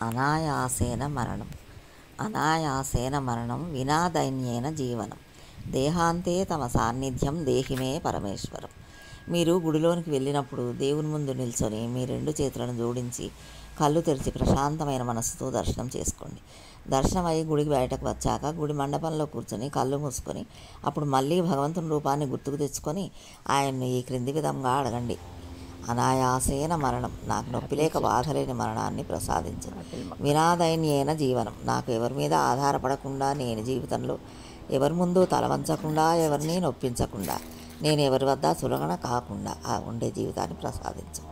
అనాయాసేన మరణం. అనాయాసేన మరణం వినా దైన్యేన జీవనం. దేహాంతే తమ సాన్నిధ్యం దేహిమే పరమేశ్వరం. మీరు గుడిలోనికి వెళ్ళినప్పుడు దేవుని ముందు నిల్చొని మీ రెండు చేతులను జోడించి కళ్ళు తెరిచి ప్రశాంతమైన మనస్సుతో దర్శనం చేసుకోండి. దర్శనం అయ్యి గుడికి బయటకు వచ్చాక గుడి మండపంలో కూర్చొని కళ్ళు మూసుకొని అప్పుడు మళ్ళీ భగవంతుని రూపాన్ని గుర్తుకు తెచ్చుకొని ఆయన్ను ఈ క్రింది విధంగా అడగండి. అనాయాసేన మరణం, నాకు నొప్పి లేక బాధలేని మరణాన్ని ప్రసాదించు. వినాదైన్యేన జీవనం, నాకు ఎవరి మీద ఆధారపడకుండా నేను జీవితంలో ఎవరి ముందు తలవంచకుండా ఎవరిని నొప్పించకుండా నేను ఎవరి వద్ద సులగన కాకుండా ఉండే జీవితాన్ని ప్రసాదించు.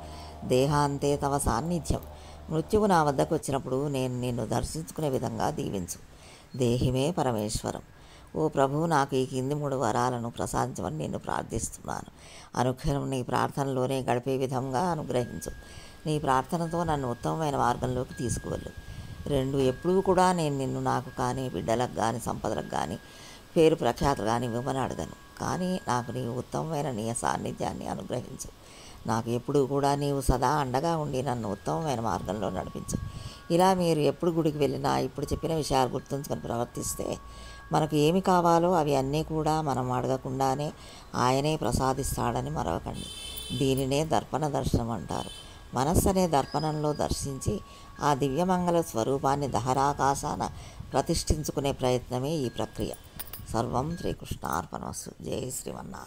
దేహాంతే తమ సాన్నిధ్యం, మృత్యువు నా వద్దకు వచ్చినప్పుడు నేను నిన్ను దర్శించుకునే విధంగా దీవించు. దేహిమే పరమేశ్వరం. ఓ ప్రభు, నాకు ఈ కింది 3 వరాలను ప్రసాదించమని నిన్ను ప్రార్థిస్తున్నాను. అనుక్షణం నీ ప్రార్థనలోనే గడిపే విధంగా అనుగ్రహించు. నీ ప్రార్థనతో నన్ను ఉత్తమమైన మార్గంలోకి తీసుకువెళ్ళు. 2, ఎప్పుడూ కూడా నేను నిన్ను నాకు కానీ బిడ్డలకు కానీ సంపదలకు కానీ పేరు ప్రఖ్యాతులు కానీ ఇవ్వమని అడగను. కానీ నాకు నీవు ఉత్తమమైన నీ సాన్నిధ్యాన్ని అనుగ్రహించు. నాకు ఎప్పుడూ కూడా నీవు సదా అండగా ఉండి నన్ను ఉత్తమమైన మార్గంలో నడిపించు. ఇలా మీరు ఎప్పుడు గుడికి వెళ్ళినా ఇప్పుడు చెప్పిన విషయాలు గుర్తుంచుకొని ప్రవర్తిస్తే మనకు ఏమి కావాలో అవి అన్నీ కూడా మనం అడగకుండానే ఆయనే ప్రసాదిస్తాడని మరవకండి. దీనినే దర్పణ దర్శనం అంటారు. మనస్సు అనే దర్పణంలో దర్శించి ఆ దివ్యమంగళ స్వరూపాన్ని దహరాకాశాన ప్రతిష్ఠించుకునే ప్రయత్నమే ఈ ప్రక్రియ. సర్వం శ్రీకృష్ణార్పణమస్తు. జై శ్రీమన్నారాయణ.